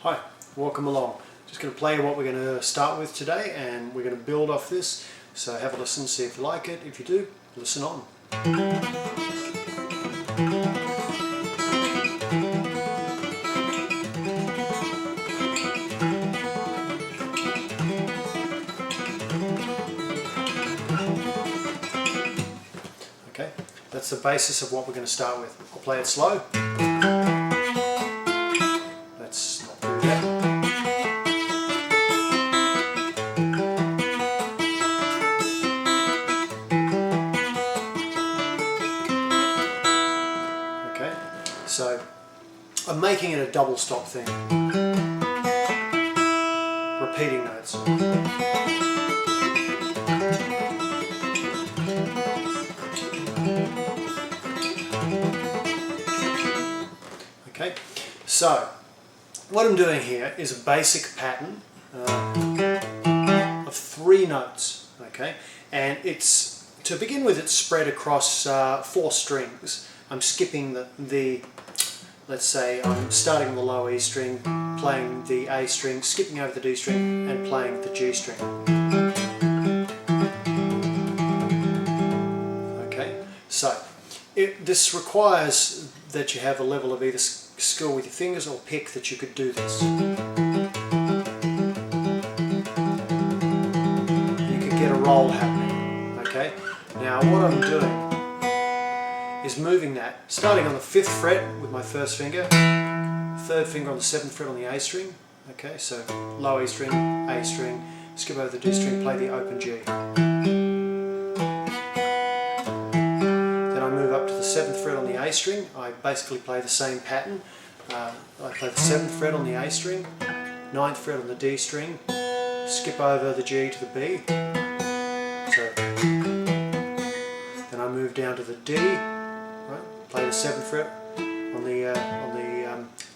Hi, welcome along. Just going to play what we're going to start with today, and we're going to build off this. So have a listen, see if you like it. If you do, listen on. Okay, that's the basis of what we're going to start with. I'll play it slow. Let's not do that. Okay, so I'm making it a double stop thing. Repeating notes. Okay, so what I'm doing here is a basic pattern of 3 notes. Okay, and it's, to begin with, it's spread across 4 strings. I'm skipping let's say I'm starting on the low E string, playing the A string, skipping over the D string, and playing the G string. Okay, so this requires that you have a level of either skill with your fingers or pick that you could do this. You could get a roll happening. Okay, now what I'm doing is moving that, starting on the 5th fret with my 1st finger, 3rd finger on the 7th fret on the A string. Okay, so low E string, A string, skip over the D string, play the open G. Then I move up to the 7th fret on the A string. I basically play the same pattern. I play the 7th fret on the A string, 9th fret on the D string, skip over the G to the B. So then I move down to the D. Right, play the 7th fret on the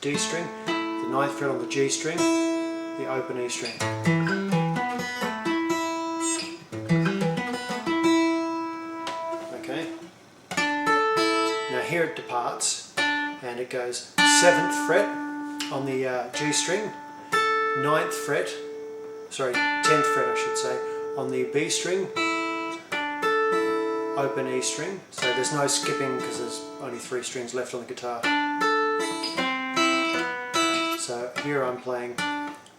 D string, the 9th fret on the G string, the open E string. Okay. Now here it departs, and it goes 7th fret on the G string, 10th fret I should say, on the B string, open E string, so there's no skipping because there's only 3 strings left on the guitar. So here I'm playing,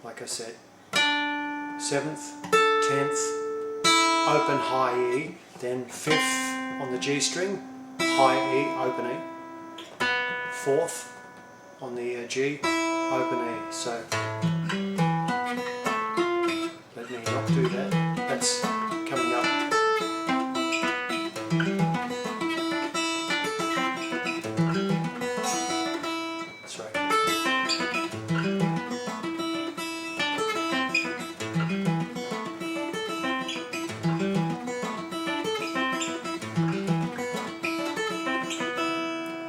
like I said, 7th, 10th, open high E, then 5th on the G string, high E, open E, 4th on the G, open E. So let me not do that, that's coming up.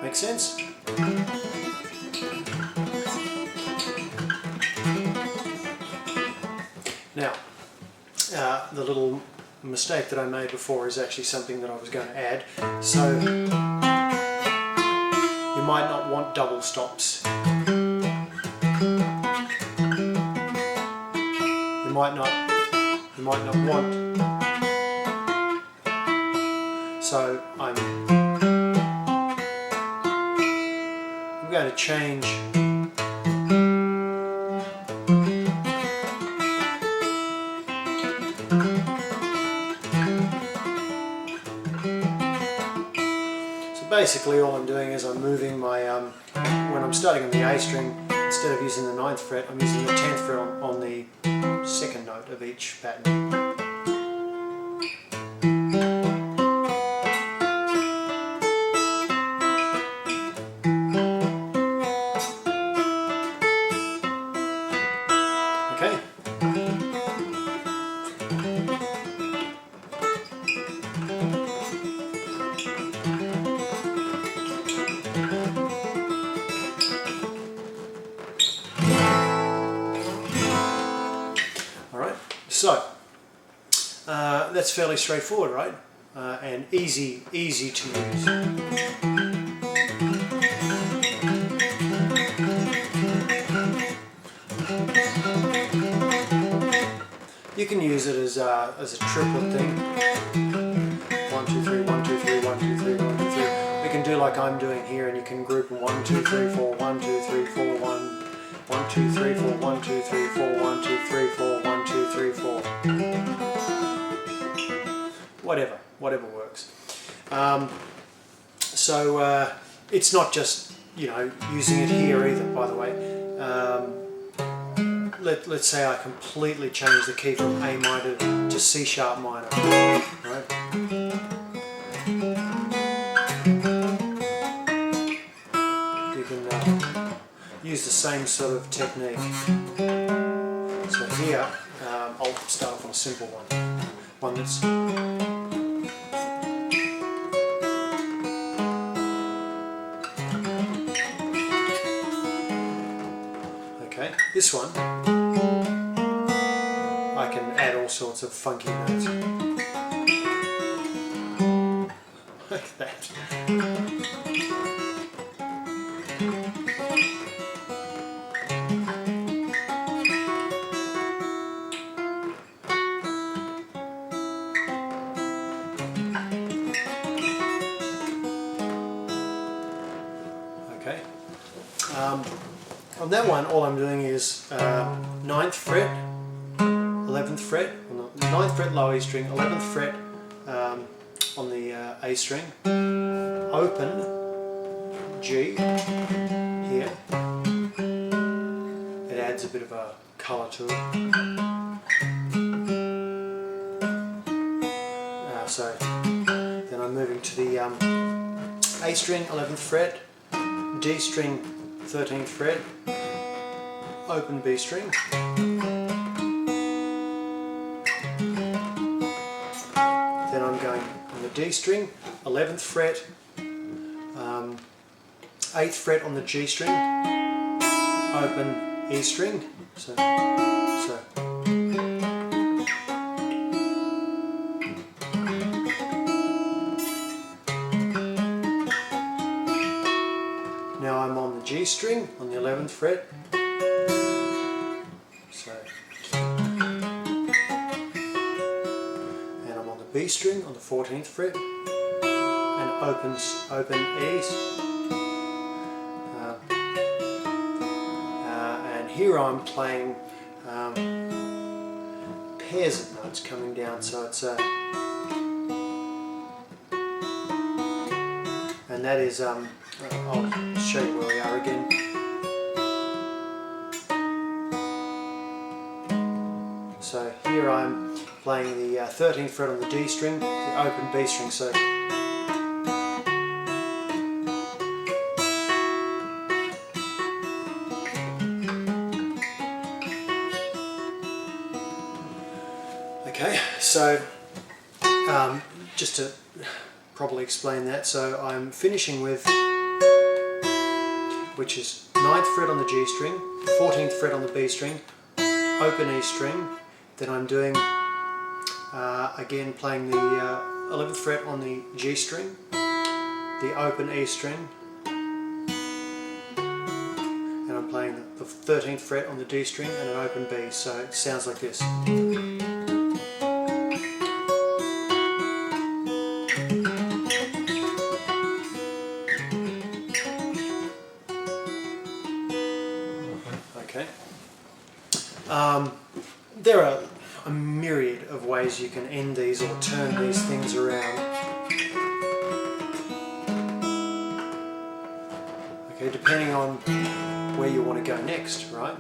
Make sense? Now, the little mistake that I made before is actually something that I was going to add. So, you might not want double stops. You might not want. So, I'm going to change so basically all I'm doing is I'm moving my when I'm starting on the A string, instead of using the 9th fret, I'm using the 10th fret on the 2nd note of each pattern. Okay. All right. So that's fairly straightforward, right? And easy to use. You can use it as a triplet thing. 1, 2, 3, 1, 2, 3, 1, 2, 3, 1, 2, 3. We can do like I'm doing here, and you can group them 1, 2, 3, 4, 1, 2, 3, 4, 1, 1, 2, 3, 4, 1, 2, 3, 4, 1, 2, 3, 4, 1, 2, 3, 4. Whatever works. It's not just, you know, using it here either, by the way. Let's say I completely change the key from A minor to C sharp minor, right? You can use the same sort of technique. So here, I'll start off on a simple one that's okay. This one, I can add all sorts of funky notes like that. Okay. On that one, all I'm doing is 9th fret, 11th fret, on the 9th fret low E string, 11th fret on the A string, open G here. It adds a bit of a colour to it. So then I'm moving to the A string, 11th fret, D string, 13th fret, open B string, then I'm going on the D string, 11th fret, 8th fret on the G string, open E string, so. Now I'm on the G string on the 11th fret, so, and I'm on the B string on the 14th fret, and open E's, and here I'm playing pairs of notes coming down, so it's and that is I'll show you where we are again. So here I'm playing the 13th fret on the D string, the open B string. So okay, so just to properly explain that, so I'm finishing with, which is 9th fret on the G string, 14th fret on the B string, open E string, then I'm doing again playing the 11th fret on the G string, the open E string, and I'm playing the 13th fret on the D string and an open B, so it sounds like this. Okay. There are a myriad of ways you can end these or turn these things around. Okay, depending on where you want to go next, right?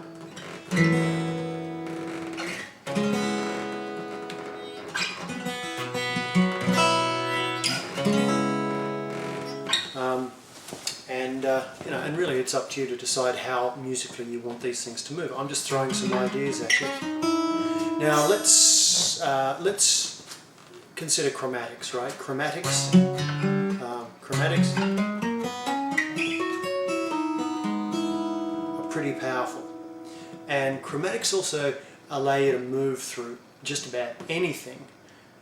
You know, and really it's up to you to decide how musically you want these things to move. I'm just throwing some ideas at you. Now let's consider chromatics, right? Chromatics are pretty powerful, and chromatics also allow you to move through just about anything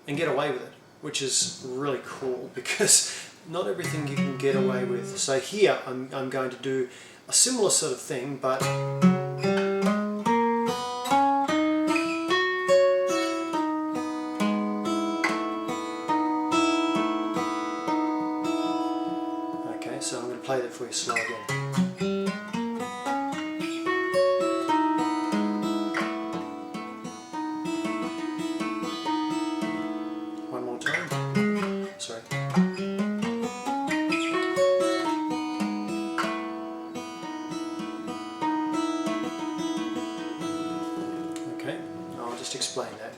and get away with it, which is really cool because not everything you can get away with. So here I'm going to do a similar sort of thing, but you slow again. One more time. Sorry. Okay, I'll just explain that.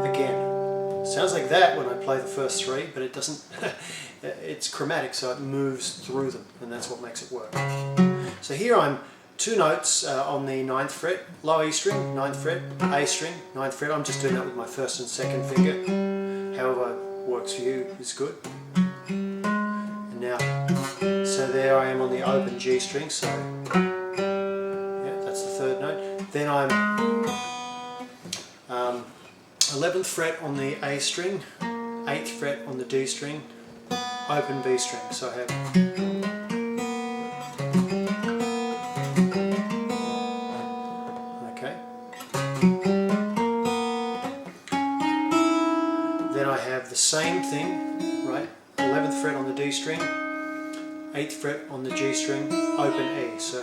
Again, sounds like that when I play the first three, but it doesn't. It's chromatic, so it moves through them, and that's what makes it work. So here I'm 2 notes on the 9th fret, low E string, 9th fret, A string, 9th fret. I'm just doing that with my 1st and 2nd finger. However works for you is good. And now, so there I am on the open G string, so yeah, that's the 3rd note. Then I'm 11th fret on the A string, 8th fret on the D string, open B string. So I have okay. Then I have the same thing, right? 11th fret on the D string, 8th fret on the G string, open E. So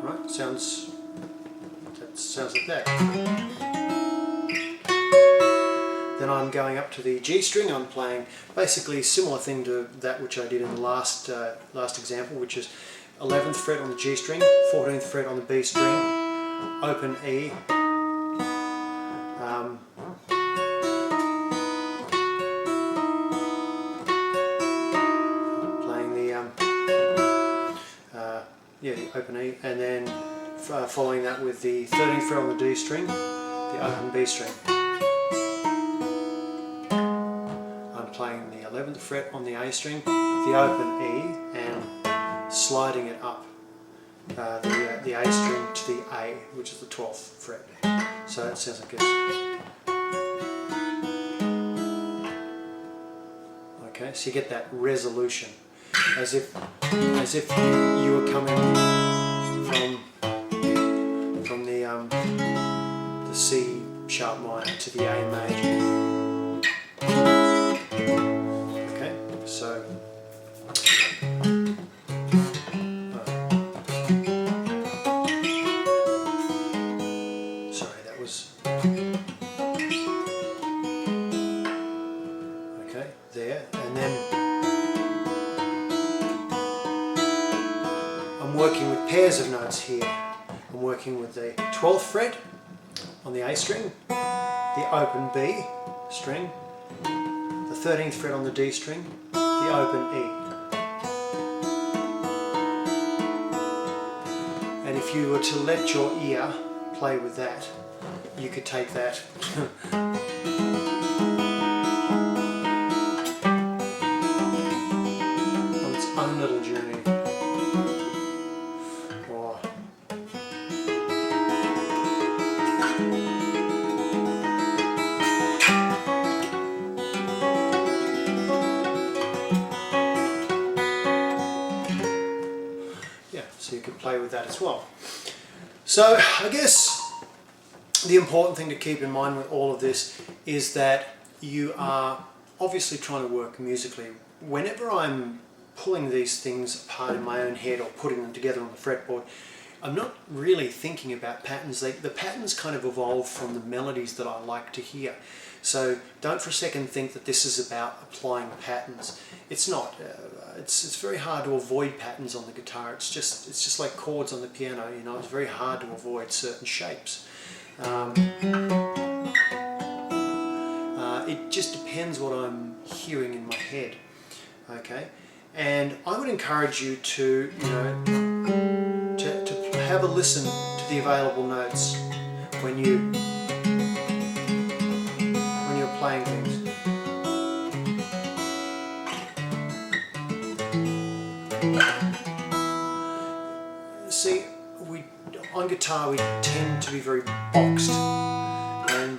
right, sounds like that. Then I'm going up to the G string. I'm playing basically a similar thing to that which I did in the last example, which is 11th fret on the G string, 14th fret on the B string, open E, playing the the open E, and then following that with the 13th fret on the D string, the open B string. I'm playing the 11th fret on the A string, the open E, and sliding it up the A string to the A, which is the 12th fret. So that sounds like this. Okay, so you get that resolution, as if you were coming from the C sharp minor to the A major. Okay, so sorry, that was okay there, and then I'm working with pairs of notes here. I'm working with the 12th fret on the A string, the open B string, the 13th fret on the D string, the open E. And if you were to let your ear play with that, you could take that on its own little journey. So you could play with that as well. So I guess the important thing to keep in mind with all of this is that you are obviously trying to work musically. Whenever I'm pulling these things apart in my own head or putting them together on the fretboard, I'm not really thinking about patterns. The patterns kind of evolve from the melodies that I like to hear. So don't for a second think that this is about applying patterns. It's not. It's very hard to avoid patterns on the guitar. It's just like chords on the piano. You know, it's very hard to avoid certain shapes. It just depends what I'm hearing in my head. Okay, and I would encourage you to to have a listen to the available notes when you're playing things. See, on guitar we tend to be very boxed, and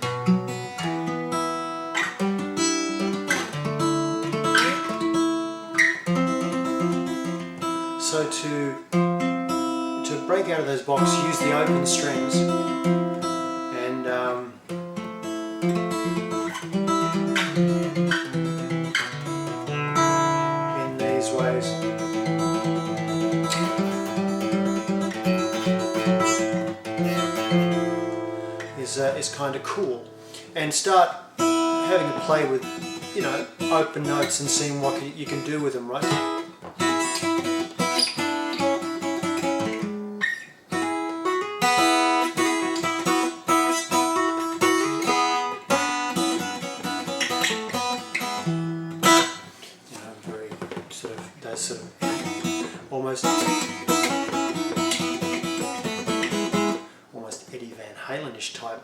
so to break out of those boxes, use the open strings, and is kind of cool, and start having a play with, you know, open notes and seeing what you can do with them, right? You know, very sort of, those sort of almost Eddie Van Halen-ish type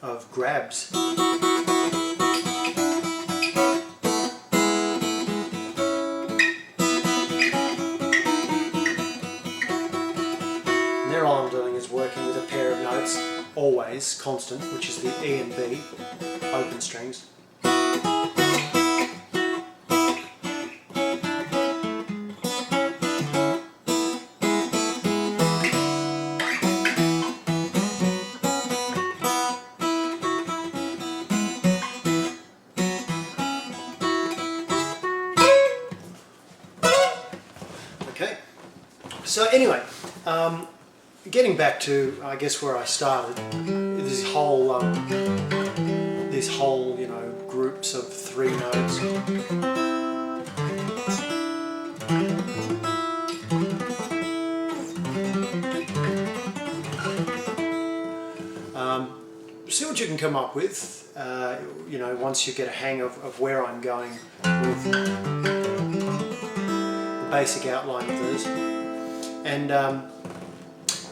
of grabs. And there all I'm doing is working with a pair of notes, always constant, which is the E and B, open strings. Okay, so anyway, getting back to, I guess, where I started, these whole you know, groups of 3 notes. See what you can come up with, you know, once you get a hang of where I'm going with the basic outline of those. And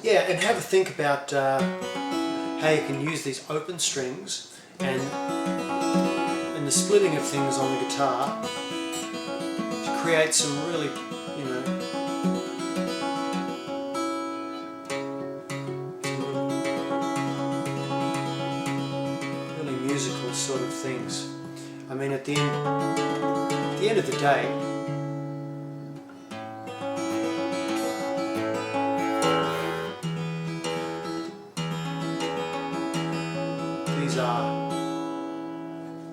yeah, and have a think about how you can use these open strings and the splitting of things on the guitar to create some really, you know, really musical sort of things. I mean, at the end of the day, these are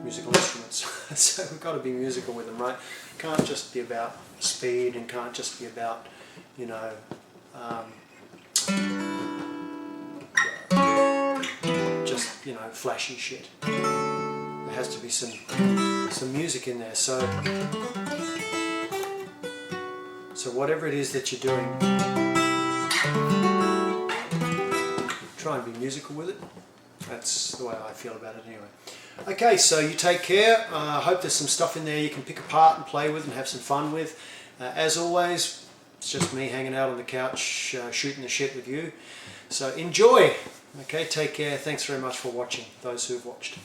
musical instruments, so we've got to be musical with them, right? Can't just be about speed, and can't just be about, you know, just, you know, flashy shit. There has to be some music in there. So whatever it is that you're doing, try and be musical with it. That's the way I feel about it anyway. Okay, so you take care. I hope there's some stuff in there you can pick apart and play with and have some fun with. As always, it's just me hanging out on the couch, shooting the shit with you. So enjoy. Okay, take care. Thanks very much for watching, those who've watched.